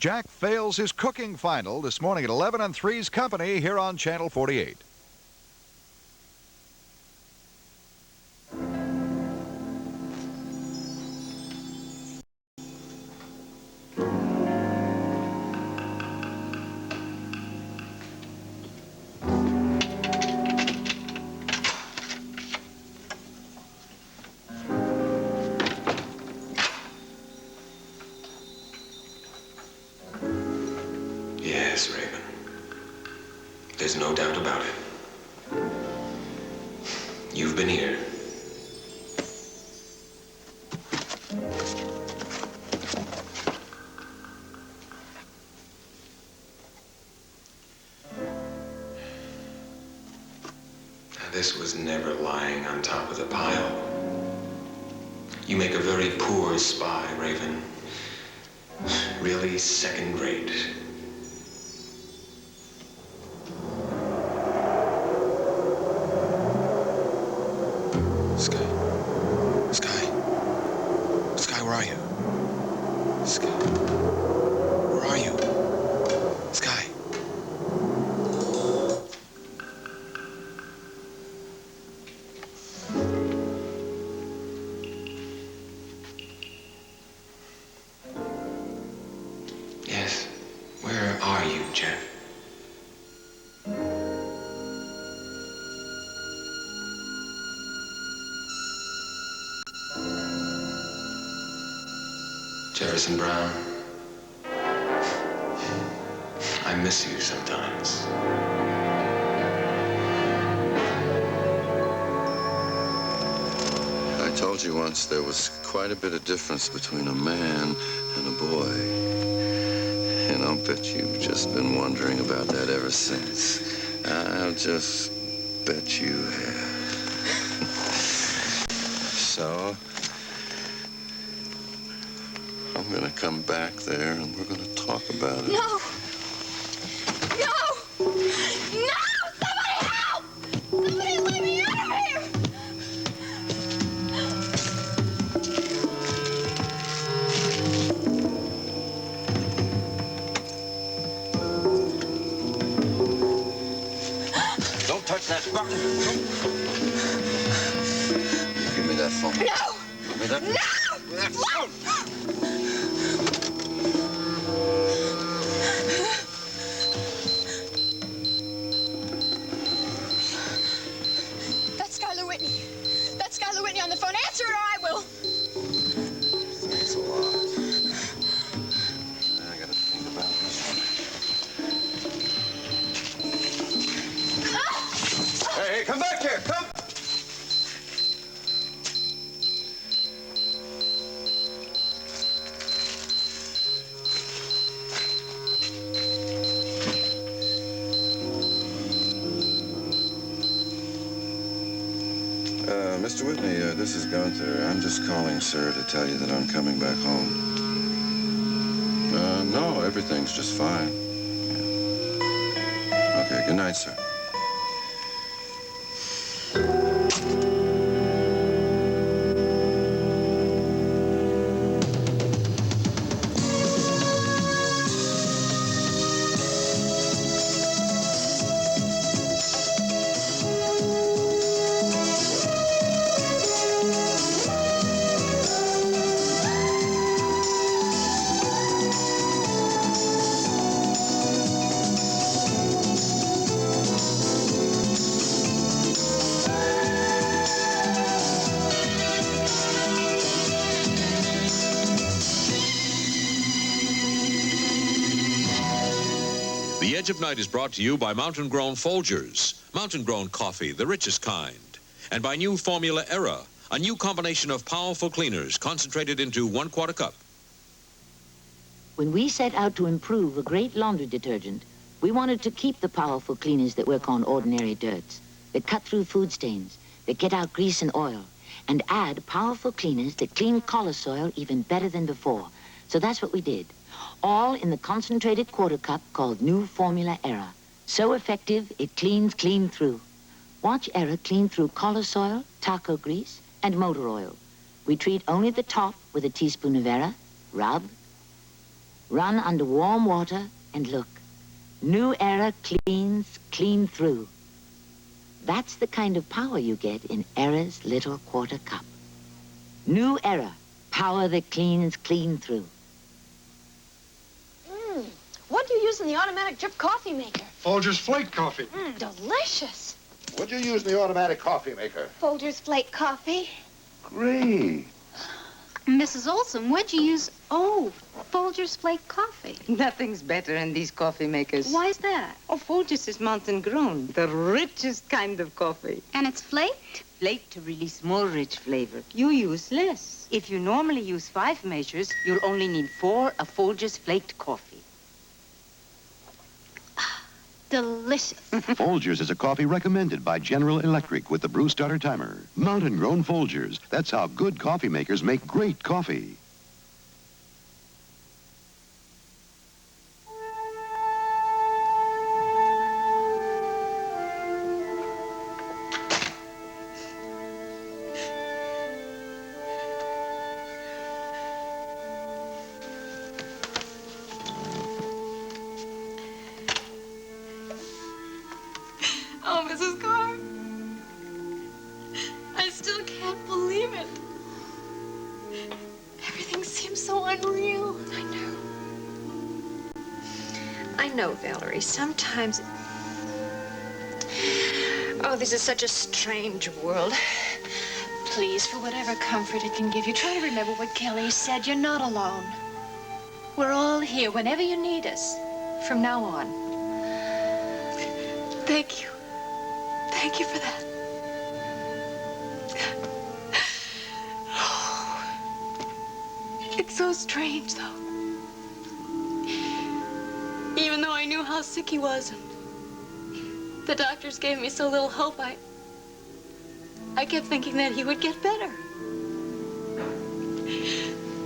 Jack fails his cooking final this morning at 11 on 3's Company here on Channel 48. Yes, Raven. There's no doubt about it. You've been here. Now, this was never lying on top of the pile. You make a very poor spy, Raven. Really second rate. Sky, where are you? Sky, where are you? Sky. Yes, where are you, Jeff? Jefferson Brown, I miss you sometimes. I told you once there was quite a bit of difference between a man and a boy. And I'll bet you've just been wondering about that ever since. I'll just bet you have. So, I'm gonna come back there and we're gonna talk about it. No! No! No! Somebody help! Somebody let me out of here! Don't touch that button. Give me that phone. No! Give me that. No! Give me that phone. That's Skylar Whitney on the phone. Answer it or I will. Thanks a lot. I gotta think about this one. Hey, come back here, come! Mr. Whitney, this is Gunther. I'm just calling, sir, to tell you that I'm coming back home. No, everything's just fine. Yeah. Okay, good night, sir. The Edge of Night is brought to you by Mountain Grown Folgers, Mountain Grown coffee, the richest kind, and by new Formula Era, a new combination of powerful cleaners concentrated into 1/4 cup. When we set out to improve a great laundry detergent, we wanted to keep the powerful cleaners that work on ordinary dirts, that cut through food stains, that get out grease and oil, and add powerful cleaners that clean collar soil even better than before. So that's what we did. All in the concentrated 1/4 cup called New Formula Era. So effective, it cleans clean through. Watch Era clean through collar soil, taco grease, and motor oil. We treat only the top with a teaspoon of Era, rub, Run under warm water and look. New Era cleans clean through. That's the kind of power you get in Era's little quarter cup. New Era, power that cleans clean through. What do you use in the automatic drip coffee maker? Folgers Flake Coffee. Delicious. What'd you use in the automatic coffee maker? Folgers Flake Coffee. Great. Mrs. Olson, what'd you use? Oh, Folgers Flake Coffee. Nothing's better in these coffee makers. Why is that? Oh, Folgers is mountain grown, the richest kind of coffee. And it's flaked? Flaked to release more rich flavor. You use less. If you normally use 5 measures, you'll only need 4 of Folgers flaked coffee. Delicious. Folgers is a coffee recommended by General Electric with the brew starter timer. Mountain-grown Folgers. That's how good coffee makers make great coffee. Oh, Mrs. Carr. I still can't believe it. Everything seems so unreal. I know, Valerie. Sometimes... Oh, this is such a strange world. Please, for whatever comfort it can give you, try to remember what Kelly said. You're not alone. We're all here whenever you need us, from now on. Thank you. Thank you for that. It's so strange, though. Even though I knew how sick he was and the doctors gave me so little hope, I kept thinking that he would get better.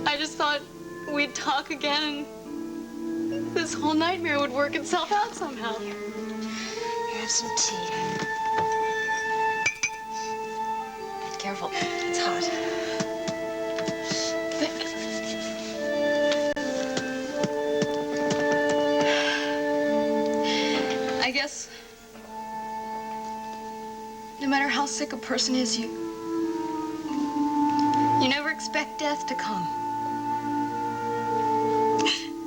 I just thought we'd talk again and this whole nightmare would work itself out somehow. Here, have some tea. Careful, it's hot. I guess no matter how sick a person is, you never expect death to come.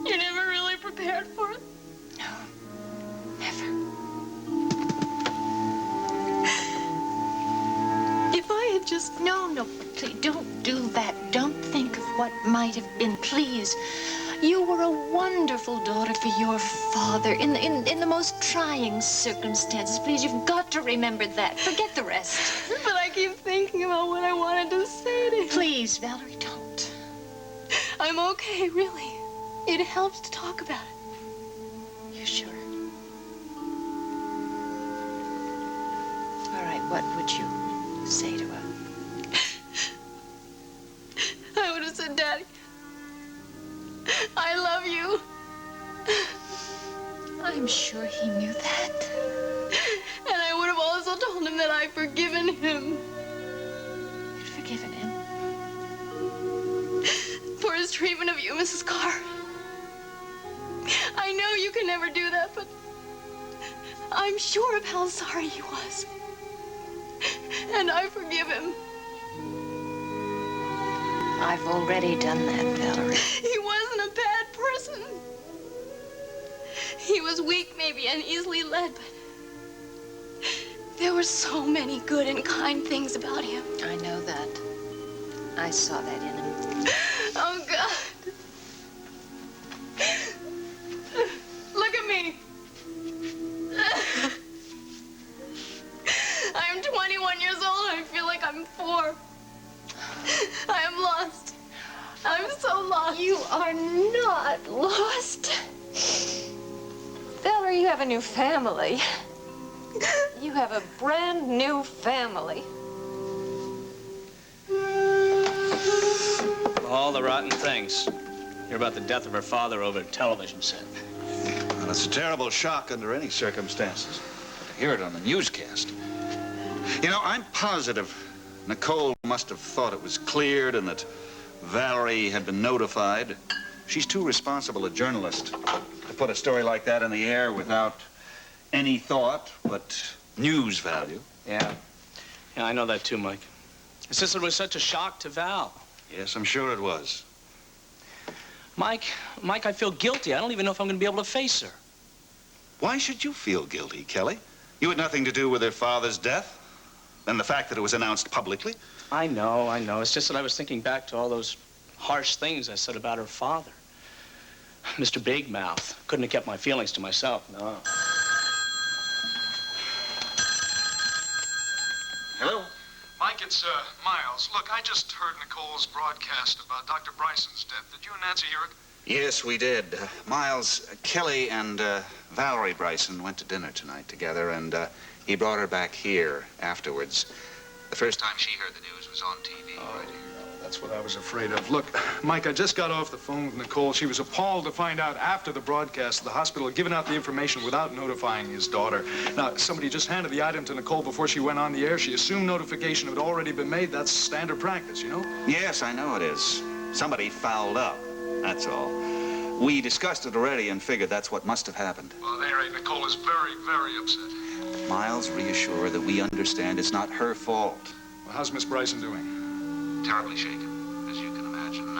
You're never really prepared for it. No, never. If I had just... No, please, don't do that. Don't think of what might have been, please. You were a wonderful daughter for your father in the most trying circumstances. Please, you've got to remember that. Forget the rest. But I keep thinking about what I wanted to say to him. Please, Valerie, don't. I'm okay, really. It helps to talk about it. You sure? All right, what would you say to her? I would have said, Daddy, I love you. I'm sure he knew that. And I would have also told him that I'd forgiven him. You'd forgiven him? For his treatment of you, Mrs. Carr. I know you can never do that, but I'm sure of how sorry he was. And I forgive him. I've already done that, Valerie. He wasn't a bad person. He was weak, maybe, and easily led, but there were so many good and kind things about him. I know that. I saw that in him. Oh, God. Look at me. I'm 21 years old. I feel like I'm 4. I am lost. I'm so lost. You are not lost. Valerie, you have a new family. You have a brand new family. Of all the rotten things. Hear about the death of her father over a television set. Well, it's a terrible shock under any circumstances. But to hear it on the newscast. You know, I'm positive Nicole must have thought it was cleared and that Valerie had been notified. She's too responsible a journalist to put a story like that in the air without any thought but news value. Yeah. Yeah, I know that too, Mike. It's just it was such a shock to Val. Yes, I'm sure it was. Mike, I feel guilty. I don't even know if I'm going to be able to face her. Why should you feel guilty, Kelly? You had nothing to do with her father's death, and the fact that it was announced publicly. I know. It's just that I was thinking back to all those harsh things I said about her father. Mr. Big Mouth. Couldn't have kept my feelings to myself, no. Hello? Mike, it's Miles. Look, I just heard Nicole's broadcast about Dr. Bryson's death. Did you and Nancy hear it? Yes, we did. Miles, Kelly and Valerie Bryson went to dinner tonight together, and he brought her back here afterwards. The first time she heard the news was on TV right here. That's what I was afraid of. Look, Mike, I just got off the phone with Nicole. She was appalled to find out after the broadcast the hospital had given out the information without notifying his daughter. Now, somebody just handed the item to Nicole before she went on the air. She assumed notification had already been made. That's standard practice, you know? Yes, I know it is. Somebody fouled up, that's all. We discussed it already and figured that's what must have happened. Well, at any rate, Nicole is very, very upset. Miles, reassure her that we understand it's not her fault. Well, how's Miss Bryson doing? Terribly shaken, as you can imagine.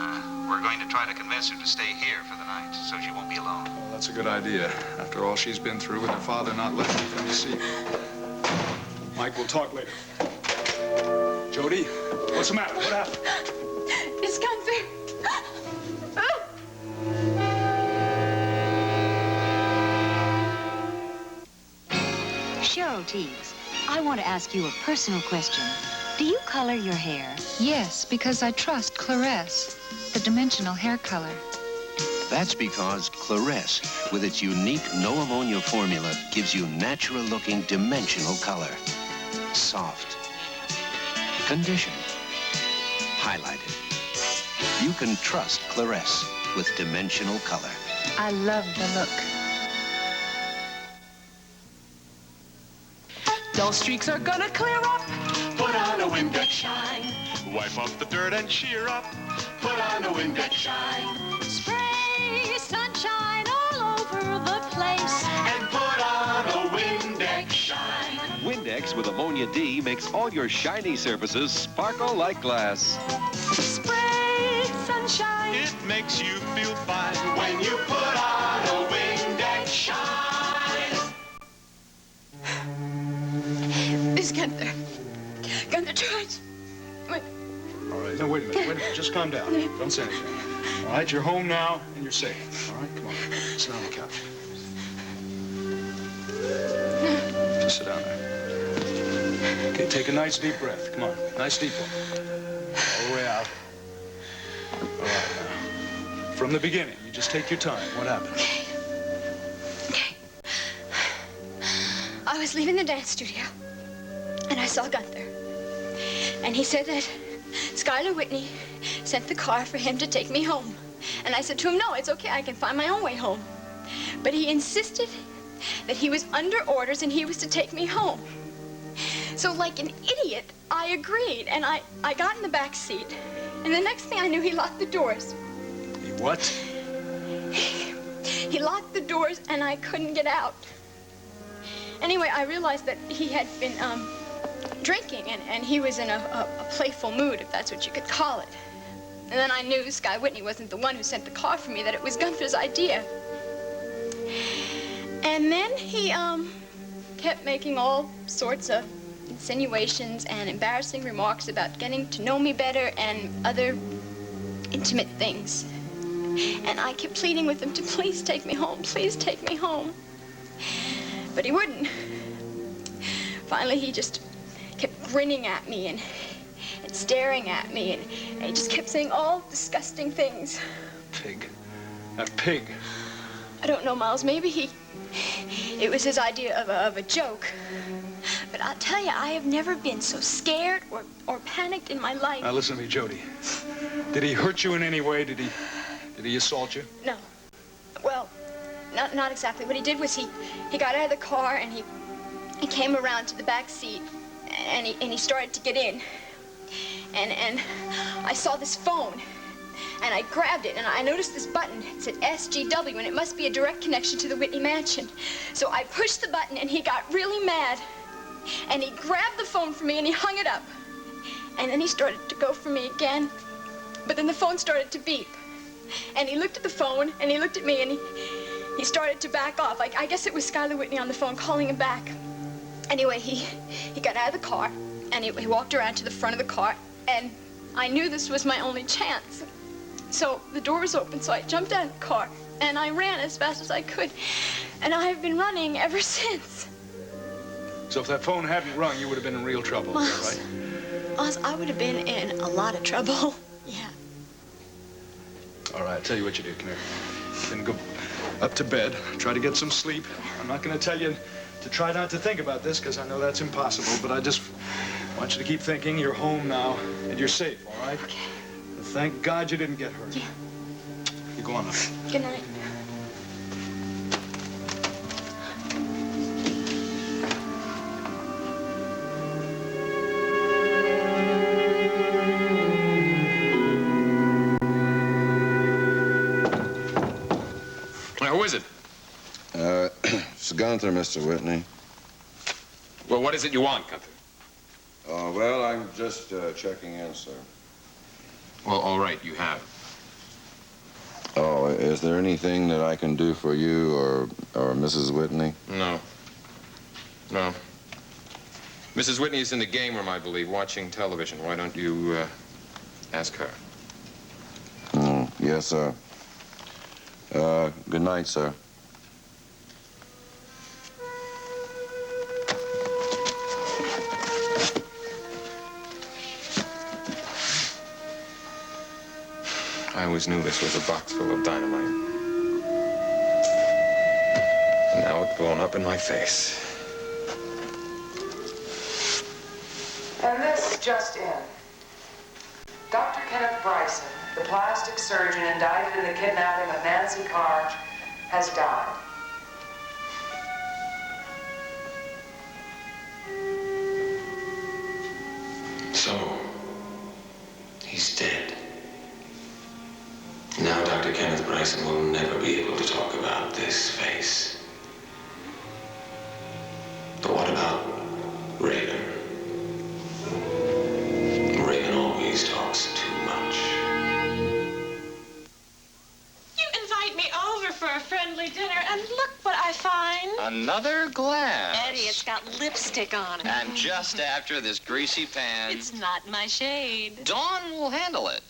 We're going to try to convince her to stay here for the night, so she won't be alone. Well, that's a good idea. After all she's been through with her father not letting her come to see her. Mike, we'll talk later. Jody, what's the matter? What happened? It's Gunther. Cheryl Teagues, I want to ask you a personal question. Do you color your hair? Yes, because I trust Claresse, the dimensional hair color. That's because Claresse, with its unique no-ammonia formula, gives you natural-looking dimensional color. Soft. Conditioned. Highlighted. You can trust Claresse with dimensional color. I love the look. Dull streaks are gonna clear up. Put on a Windex Shine. Wipe off the dirt and cheer up. Put on a Windex Shine. Spray sunshine all over the place. And put on a Windex Shine. Windex with ammonia D makes all your shiny surfaces sparkle like glass. Spray sunshine. It makes you feel fine when you put on a Windex Shine. It's Gunther. Gunther George. Wait. All right, no, wait a minute. Just calm down. Don't say anything. All right, you're home now, and you're safe. All right, come on. Sit down on the couch. Just sit down there. Okay, take a nice deep breath. Come on, nice deep one. All the way out. All right, now. From the beginning, you just take your time. What happened? Okay. I was leaving the dance studio, and I saw Gunther. And he said that Skylar Whitney sent the car for him to take me home. And I said to him, no, it's okay, I can find my own way home. But he insisted that he was under orders and he was to take me home. So like an idiot, I agreed, and I got in the back seat. And the next thing I knew, he locked the doors. He what? He locked the doors and I couldn't get out. Anyway, I realized that he had been drinking, and he was in a playful mood, if that's what you could call it. And then I knew Sky Whitney wasn't the one who sent the car for me, that it was Gunther's idea. And then he kept making all sorts of insinuations and embarrassing remarks about getting to know me better and other intimate things. And I kept pleading with him to please take me home, please take me home. But he wouldn't. Finally, he just kept grinning at me and staring at me, and he just kept saying all disgusting things. Pig. That pig. I don't know, Miles. Maybe it was his idea of a joke. But I'll tell you, I have never been so scared or panicked in my life. Now listen to me, Jody. Did he hurt you in any way? Did he assault you? No. Well, not exactly. What he did was he got out of the car and he came around to the back seat and he started to get in. And I saw this phone and I grabbed it, and I noticed this button. It said SGW, and it must be a direct connection to the Whitney mansion. So I pushed the button, and he got really mad. And he grabbed the phone from me, and he hung it up. And then he started to go for me again. But then the phone started to beep. And he looked at the phone, and he looked at me, and he started to back off. I guess it was Skylar Whitney on the phone calling him back. Anyway, he got out of the car, and he walked around to the front of the car, and I knew this was my only chance. So the door was open, so I jumped out of the car, and I ran as fast as I could. And I have been running ever since. So if that phone hadn't rung, you would have been in real trouble, is that right? Oz, I would have been in a lot of trouble. Yeah. All right, I'll tell you what you do. Come here. Then go up to bed. Try to get some sleep. I'm not going to tell you to try not to think about this, because I know that's impossible, but I just want you to keep thinking you're home now, and you're safe, all right? Okay. And thank God you didn't get hurt. Yeah. You go on now. Good night. Who is it? It's Gunther, Mr. Whitney. Well, what is it you want, Gunther? Well, I'm just checking in, sir. Well, all right, you have. Oh, is there anything that I can do for you or Mrs. Whitney? No. No. Mrs. Whitney is in the game room, I believe, watching television. Why don't you ask her? Yes, sir. Good night, sir. I always knew this was a box full of dynamite. And now it's blown up in my face. And this just in. Dr. Kenneth Bryson, the plastic surgeon indicted in the kidnapping of Nancy Carr, has died. So, he's dead. Now Dr. Kenneth Bryson will never be able to talk about this face. But what about Raven? Raven always talks too much. You invite me over for a friendly dinner, and look what I find. Another glass. Eddie, it's got lipstick on it. And just after this greasy pan. It's not my shade. Dawn will handle it.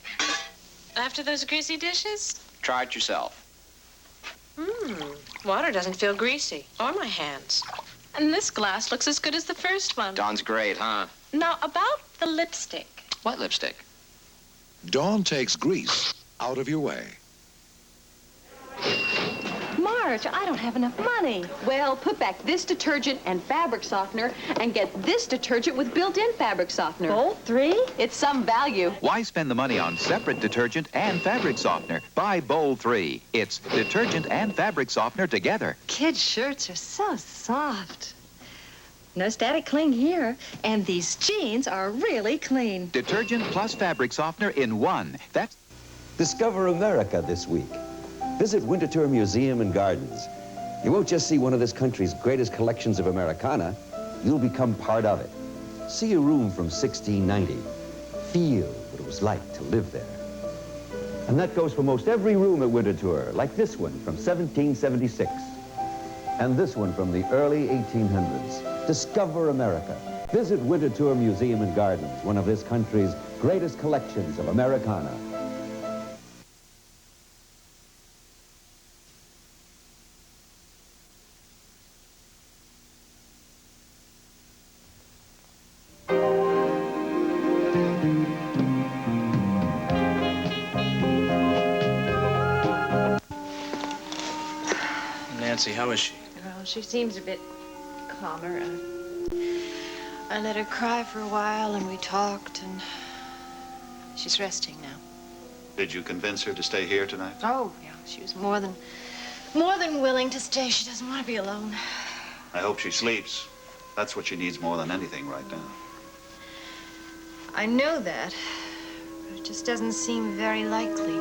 After those greasy dishes? Try it yourself. Water doesn't feel greasy, or my hands. And this glass looks as good as the first one. Dawn's great, huh? Now, about the lipstick. What lipstick? Dawn takes grease out of your way. Marge, I don't have enough money. Well, put back this detergent and fabric softener and get this detergent with built-in fabric softener. Both three? It's some value. Why spend the money on separate detergent and fabric softener? Buy Bowl 3. It's detergent and fabric softener together. Kids' shirts are so soft. No static cling here. And these jeans are really clean. Detergent plus fabric softener in one. That's... Discover America this week. Visit Winterthur Museum and Gardens. You won't just see one of this country's greatest collections of Americana, you'll become part of it. See a room from 1690. Feel what it was like to live there. And that goes for most every room at Winterthur, like this one from 1776. And this one from the early 1800s. Discover America. Visit Winterthur Museum and Gardens, one of this country's greatest collections of Americana. Nancy, how is she? Well, she seems a bit calmer. I let her cry for a while, and we talked, and she's resting now. Did you convince her to stay here tonight? Oh, yeah. She was more than willing to stay. She doesn't want to be alone. I hope she sleeps. That's what she needs more than anything right now. I know that. But Just doesn't seem very likely.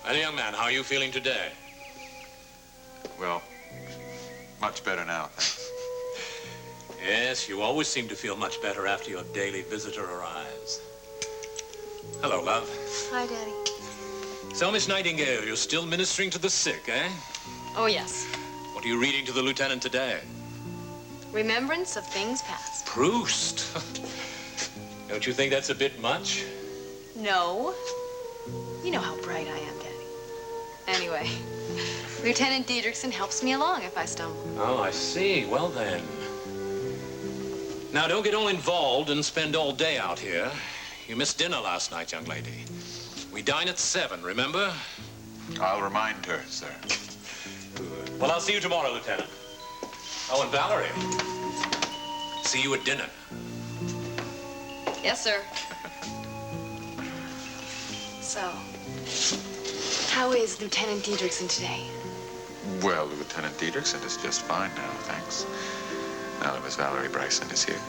Well, young man, how are you feeling today? Well, much better now, thanks. Yes, you always seem to feel much better after your daily visitor arrives. Hello, love. Hi, Daddy. So, Miss Nightingale, you're still ministering to the sick, eh? Oh, yes. What are you reading to the lieutenant today? Remembrance of things past. Proust. Don't you think that's a bit much? No. You know how bright I am, Daddy. Anyway, Lieutenant Diedrichson helps me along if I stumble. Oh, I see. Well, then. Now, don't get all involved and spend all day out here. You missed dinner last night, young lady. We dine at 7, remember? I'll remind her, sir. Good. Well, I'll see you tomorrow, Lieutenant. Oh, and Valerie. See you at dinner. Yes, sir. So, how is Lieutenant Diedrichson today? Well, Lieutenant Diedrichson is just fine now, thanks. Now that Miss Valerie Bryson is here.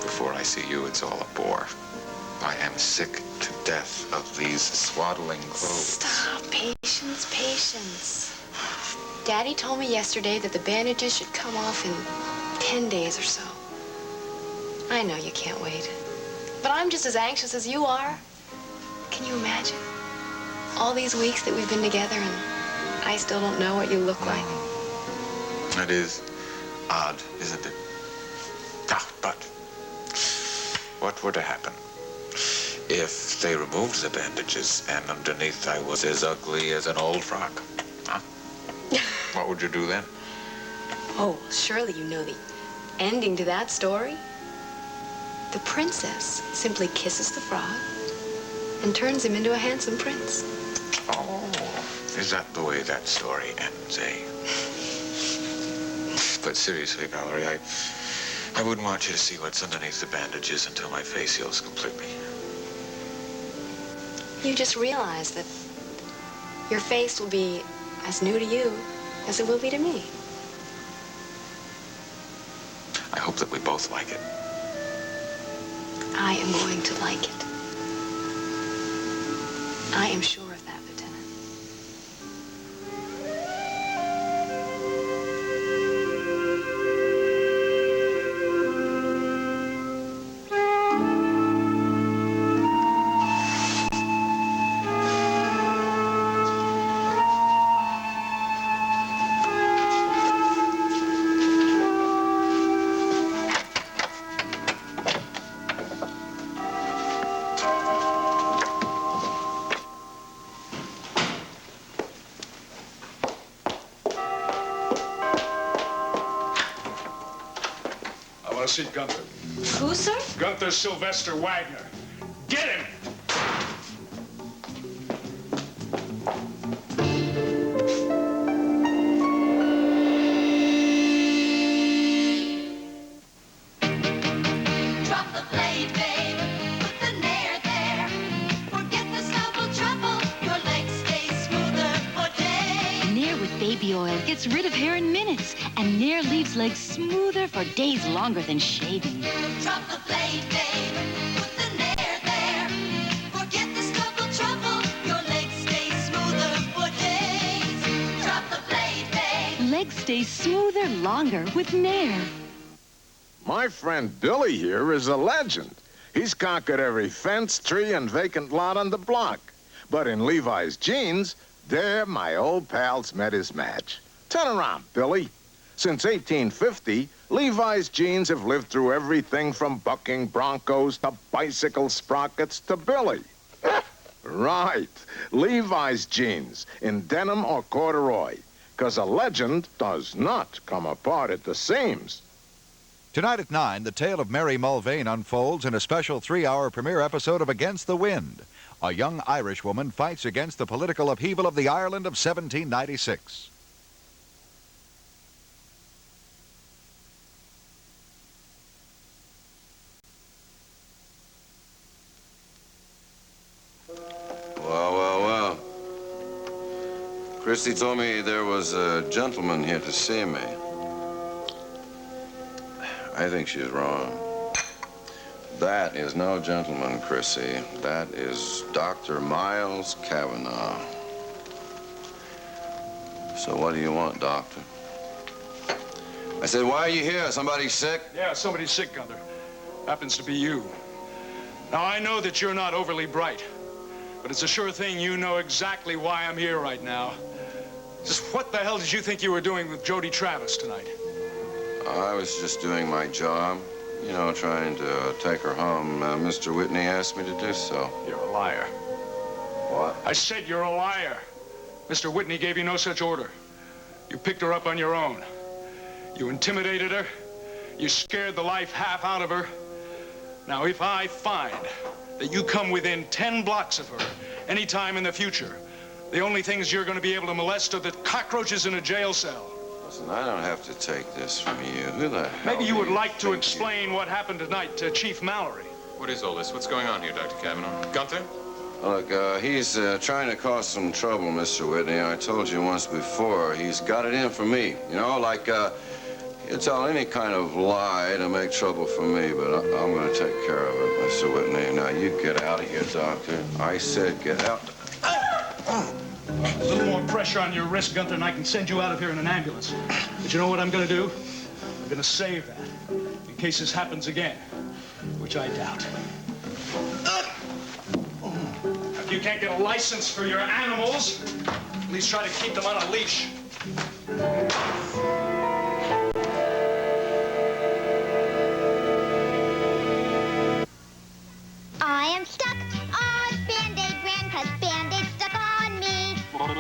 Before I see you, it's all a bore. I am sick to death of these swaddling clothes. Stop. Patience, patience. Daddy told me yesterday that the bandages should come off in 10 days or so. I know you can't wait. But I'm just as anxious as you are. Can you imagine? All these weeks that we've been together and I still don't know what you look like. It is odd, isn't it? Ah, but what were to happen if they removed the bandages and underneath I was as ugly as an old frock? Huh? What would you do then? Oh, surely you know the ending to that story. The princess simply kisses the frog and turns him into a handsome prince. Oh, is that the way that story ends, eh? But seriously, Valerie, I wouldn't want you to see what's underneath the bandages until my face heals completely. You just realize that your face will be as new to you as it will be to me. I hope that we both like it. I am going to like it. I am sure of that, Lieutenant. See Gunther. Who, sir? Gunther Sylvester Wagner. Get him! Drop the blade, babe. Put the nair there. Forget the stumble trouble. Your legs stay smoother for days. Nair with baby oil gets rid of hair in minutes, and Nair leaves legs smoother for days longer than shaving. Drop the blade, babe. Put the nair there. Forget the stumble trouble. Your legs stay smoother for days. Drop the blade, babe. Legs stay smoother longer with Nair. My friend Billy here is a legend. He's conquered every fence, tree, and vacant lot on the block. But in Levi's jeans, there my old pals met his match. Turn around, Billy. Since 1850, Levi's jeans have lived through everything from bucking broncos to bicycle sprockets to Billy. Right, Levi's jeans in denim or corduroy, because a legend does not come apart at the seams. Tonight at 9, the tale of Mary Mulvane unfolds in a special 3-hour premiere episode of Against the Wind. A young Irish woman fights against the political upheaval of the Ireland of 1796. Christy told me there was a gentleman here to see me. I think she's wrong. That is no gentleman, Chrissy. That is Dr. Miles Cavanaugh. So what do you want, Doctor? I said, why are you here? Somebody sick? Yeah, somebody's sick, Gunther. Happens to be you. Now, I know that you're not overly bright, but it's a sure thing you know exactly why I'm here right now. Just what the hell did you think you were doing with Jody Travis tonight? I was just doing my job. You know, trying to take her home. Mr. Whitney asked me to do so. You're a liar. What? I said you're a liar. Mr. Whitney gave you no such order. You picked her up on your own. You intimidated her. You scared the life half out of her. Now, if I find that you come within 10 blocks of her any time in the future, the only things you're going to be able to molest are the cockroaches in a jail cell. Listen, I don't have to take this from you. Who the hell Maybe you do would like to explain what happened tonight to Chief Mallory. What is all this? What's going on here, Dr. Cavanaugh? Gunther? Look, he's trying to cause some trouble, Mr. Whitney. I told you once before, he's got it in for me. You know, like, he'll tell any kind of lie to make trouble for me, but I'm going to take care of it, Mr. Whitney. Now, you get out of here, Doctor. I said get out. A little more pressure on your wrist, Gunther, and I can send you out of here in an ambulance. But you know what I'm going to do? I'm going to save that in case this happens again, which I doubt. If you can't get a license for your animals, at least try to keep them on a leash. I am stuck on Band-Aid brand 'cause Band-Aid stuck on me. Hold on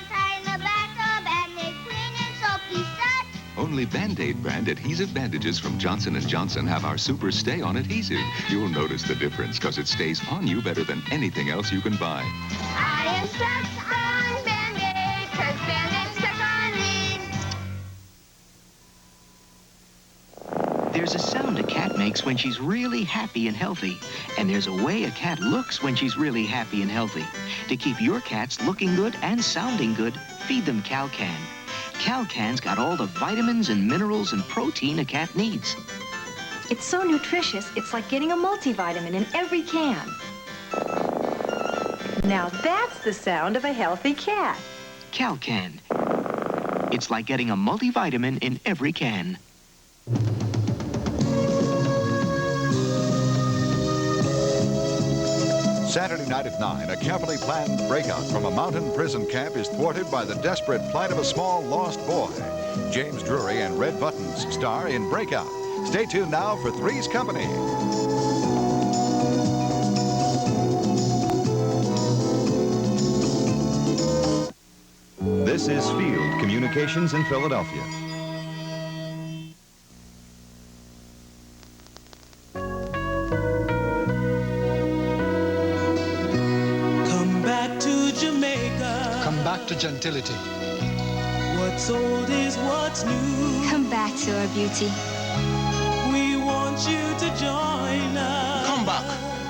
tight in the back of Band-Aid clean and soapy set. Only Band-Aid brand adhesive bandages from Johnson & Johnson have our Super Stay-On adhesive. You'll notice the difference because it stays on you better than anything else you can buy. I am stuck on Band-Aid 'cause Band-Aid stuck on me. There's a sound a cat makes when she's really happy and healthy. And there's a way a cat looks when she's really happy and healthy. To keep your cats looking good and sounding good, feed them Calcan. Calcan's got all the vitamins and minerals and protein a cat needs. It's so nutritious, it's like getting a multivitamin in every can. Now that's the sound of a healthy cat. Calcan. It's like getting a multivitamin in every can. Saturday night at 9, a carefully planned breakout from a mountain prison camp is thwarted by the desperate plight of a small lost boy. James Drury and Red Buttons star in Breakout. Stay tuned now for Three's Company. This is Field Communications in Philadelphia. Come back to Jamaica. Come back to gentility. What's old is what's new. Come back to our beauty. We want you to join us. Come back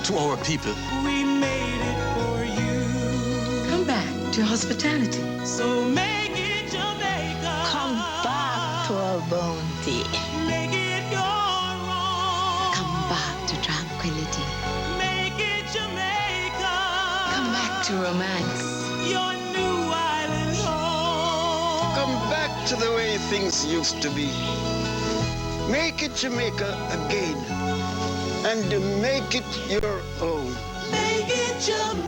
to our people. We made it for you. Come back to hospitality. So make it Jamaica. Come back to our bounty. Make it your own. Come back to tranquility. Make it Jamaica. Come back to romance. Your new island home. Come back to the way things used to be. Make it Jamaica again. And make it your own. Make it Jamaica.